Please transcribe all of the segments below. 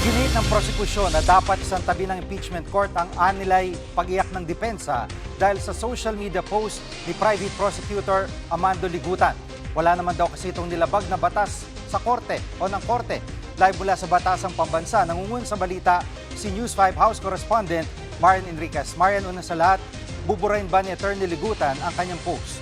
Iginiit ng prosekusyon na dapat isang tabi ng impeachment court ang anilay pag-iyak ng depensa dahil sa social media post ni Private Prosecutor Amando Ligutan. Wala naman daw kasi itong nilabag na batas sa korte o ng korte. Live mula sa Batasang Pambansa, nangungun sa balita si News 5 House Correspondent Marian Enriquez. Marian, una sa lahat, buburahin ba ni Attorney Ligutan ang kanyang post?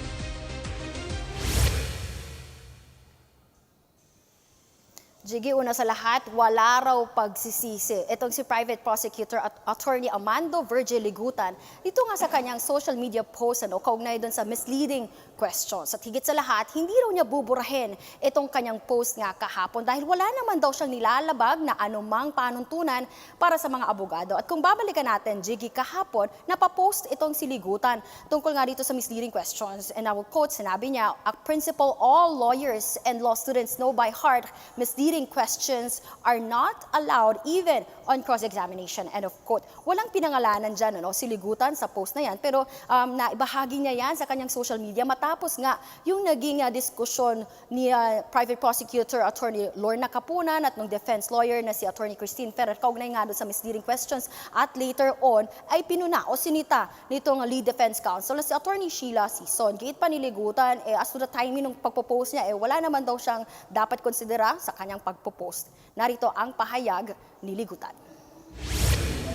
Jiggy, una sa lahat, wala raw pagsisisi. Itong si Private Prosecutor at Attorney Amando Virgil Ligutan, dito nga sa kanyang social media post, kaugnay doon sa misleading questions. At higit sa lahat, hindi raw niya buburahin itong kanyang post nga kahapon dahil wala naman daw siyang nilalabag na anumang panuntunan para sa mga abogado. At kung babalikan natin, Jiggy, kahapon, napapost itong si Ligutan tungkol nga dito sa misleading questions. And I will quote, sinabi niya, "A principle all lawyers and law students know by heart, misleading questions are not allowed even on cross-examination." End of quote. Walang pinangalanan dyan, si Ligutan sa post na yan, pero naibahagi niya yan sa kanyang social media matapos nga yung naging diskusyon ni Private Prosecutor Attorney Lorna Capunan at ng defense lawyer na si Attorney Christine Ferrer, kaugnay nga doon sa misleading questions, at later on ay pinuna o sinita nitong lead defense counsel na si Attorney Sheila Sison. Gate pa ni Ligutan, as to the timing ng pagpo-post niya, wala naman daw siyang dapat konsidera sa kanyang pagpo-post. Narito ang pahayag ni Ligutan.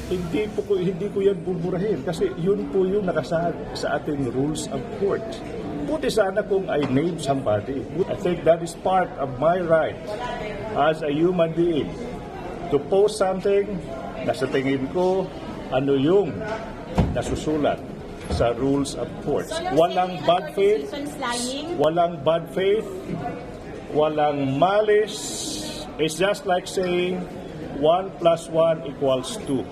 Hindi ko yan buburahin kasi yun po yung nakasaad sa ating rules of court. Buti sana kung I name somebody. I think that is part of my right as a human being to post something na sa tingin ko ano yung nasusulat sa rules of court. Walang bad faith, walang malice. It's just like saying 1 + 1 = 2.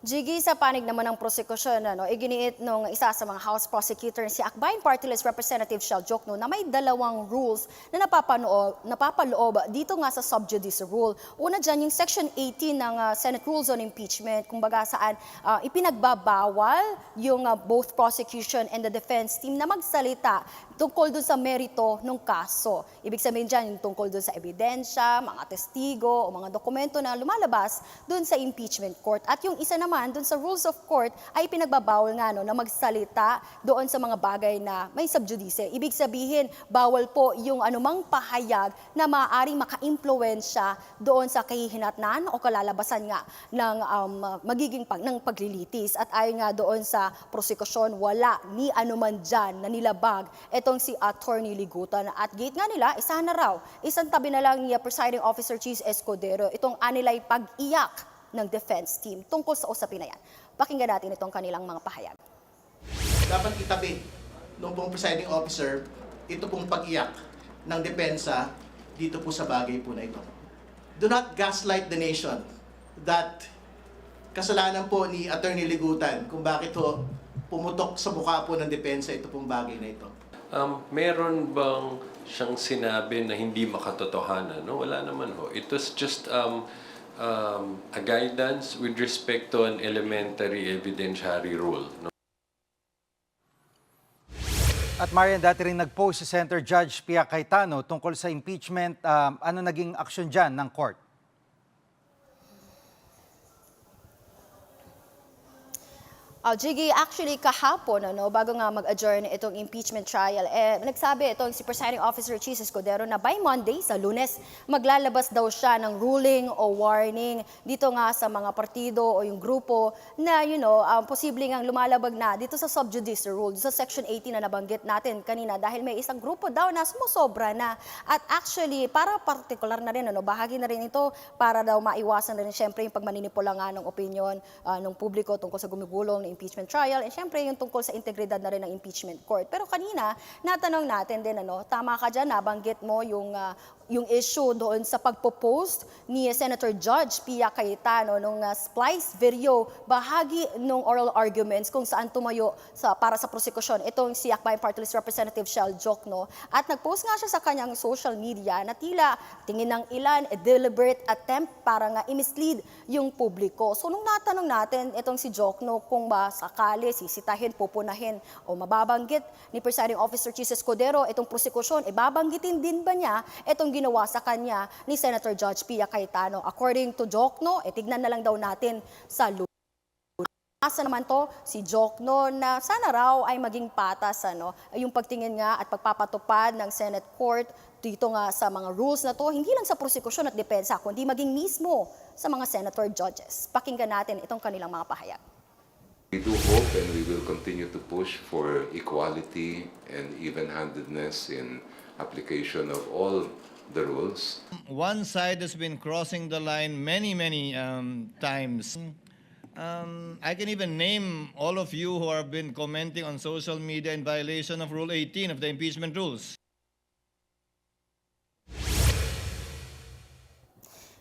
Jiggy, sa panig naman ng prosekusyon, iginiit nung isa sa mga House Prosecutor si Akbayan Party List Representative Shell Jokno na may dalawang rules na napapaloob dito nga sa sub judice rule. Una dyan, yung Section 18 ng Senate Rules on Impeachment, kumbaga saan ipinagbabawal yung both prosecution and the defense team na magsalita tungkol dun sa merito ng kaso. Ibig sabihin dyan, yung tungkol dun sa ebidensya, mga testigo o mga dokumento na lumalabas dun sa impeachment court. At yung isa naman, dun sa rules of court, ay pinagbabawal nga na magsalita doon sa mga bagay na may subjudice. Ibig sabihin, bawal po yung anumang pahayag na maaaring maka-impluwensya doon sa kahihinatnan o kalalabasan nga ng ng paglilitis. At ayon nga doon sa prosekusyon, wala ni anuman dyan na nilabag itong si Attorney Ligutan. At gate nga nila, isa na raw, isang tabi na lang ni Presiding Officer Cheese Escudero itong anilay pag-iyak ng defense team tungkol sa usapin na yan. Pakinggan natin itong kanilang mga pahayag. Dapat itabi ng pong presiding officer ito pong pag-iyak ng depensa dito po sa bagay po na ito. Do not gaslight the nation that kasalanan po ni Attorney Ligutan kung bakit ho pumutok sa mukha po ng depensa ito pong bagay na ito. Meron bang siyang sinabi na hindi makatotohanan? No? Wala naman ho. It was just a guidance with respect to an elementary evidentiary rule. No? At Marian, dati rin nag-post si Senator Judge Pia Cayetano tungkol sa impeachment. Ano naging aksyon dyan ng court? Jiggy, actually kahapon, bago nga mag-adjourn itong impeachment trial, nagsabi itong si Presiding Officer Cheese Escudero na by Monday, sa Lunes, maglalabas daw siya ng ruling o warning dito nga sa mga partido o yung grupo na, posibleng ang lumalabag na dito sa sub judice rule, sa Section 18 na nabanggit natin kanina dahil may isang grupo daw na sumusobra na. At actually, para particular na rin, bahagi na rin ito para daw maiwasan na rin syempre yung pagmaninipula nga ng opinion ng publiko tungkol sa gumugulong ng impeachment trial, and syempre yung tungkol sa integridad na rin ng impeachment court. Pero kanina, natanong natin din, tama ka dyan, nabanggit mo yung issue doon sa pagpo-post ni Senator Judge Pia Cayetano nung splice video, bahagi nung oral arguments kung saan tumayo para sa prosekusyon itong si Akbayan Party List Representative Shell Jokno. At nag-post nga siya sa kanyang social media na tila tingin ng ilan deliberate attempt para nga i-mislead yung publiko. So nung natanong natin itong si Jokno kung ba baka sakali sisitahin, pupunahin o mababanggit ni Presiding Officer Chis Escudero itong prosekusyon, babanggitin din ba niya itong ginawa sa kanya ni Senator Judge Pia Cayetano? According to Jokno, tignan na lang daw natin sa asa naman to si Jokno na sana raw ay maging patas yung pagtingin nga at pagpapatupad ng Senate Court dito nga sa mga rules na to, hindi lang sa prosekusyon at depensa, kundi maging mismo sa mga senator judges. Pakinggan natin itong kanilang mga pahayag. We do hope and we will continue to push for equality and even-handedness in application of all the rules. One side has been crossing the line many times. I can even name all of you who have been commenting on social media in violation of Rule 18 of the impeachment rules.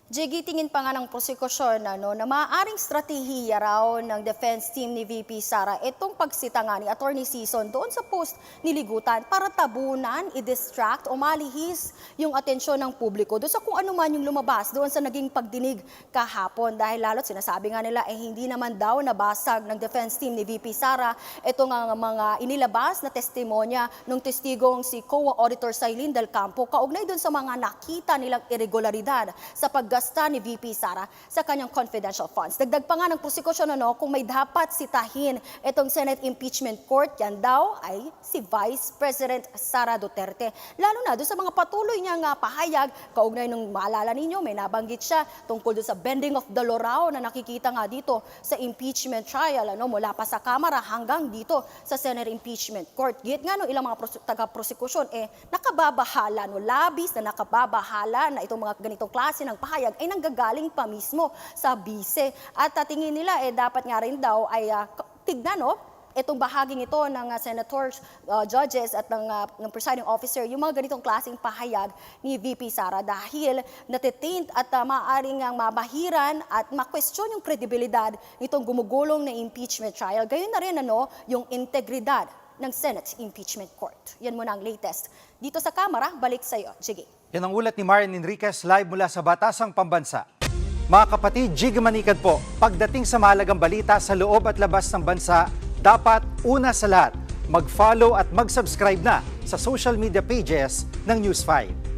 Jiggy, tingin pa nga ng prosekusyon na maaaring strategiya raw ng defense team ni VP Sara itong pagsita nga ni Attorney Sison doon sa post ni Ligutan para tabunan, i-distract o malihis yung atensyon ng publiko doon sa kung ano man yung lumabas doon sa naging pagdinig kahapon. Dahil lalo't sinasabi nga nila hindi naman daw nabasag ng defense team ni VP Sara itong mga inilabas na testimonya ng testigong si COA Auditor Sailin Del Campo kaugnay doon sa mga nakita nilang irregularidad sa paggasta ni VP Sara sa kanyang confidential funds. Dagdag pa nga ng prosekusyon kung may dapat sitahin itong Senate Impeachment Court, yan daw ay si Vice President Sara Duterte. Lalo na doon sa mga patuloy niyang pahayag, kaugnay nung maalala ninyo, may nabanggit siya tungkol doon sa bending of the law raw na nakikita nga dito sa impeachment trial, mula pa sa Kamara hanggang dito sa Senate Impeachment Court. Git nga ilang mga taga-prosekusyon nakababahala, labis na nakababahala na itong mga ganitong klase ng pahayag ay nanggagaling pa mismo sa bise. At tingin nila dapat nga rin daw ay tignan itong bahaging ito ng senators, judges at ng presiding officer, yung mga ganitong klaseng pahayag ni VP Sara dahil natitaint at maaaring mabahiran at ma-question yung kredibilidad nitong gumugulong na impeachment trial. Gayon na rin yung integridad ng Senate Impeachment Court. Yan muna ang latest. Dito sa Kamara, balik sa iyo, Jiggy. Yan ang ulat ni Marian Enriquez live mula sa Batasang Pambansa. Mga kapatid, Jig Manikad po. Pagdating sa mahalagang balita sa loob at labas ng bansa, dapat una sa lahat, mag-follow at mag-subscribe na sa social media pages ng News 5.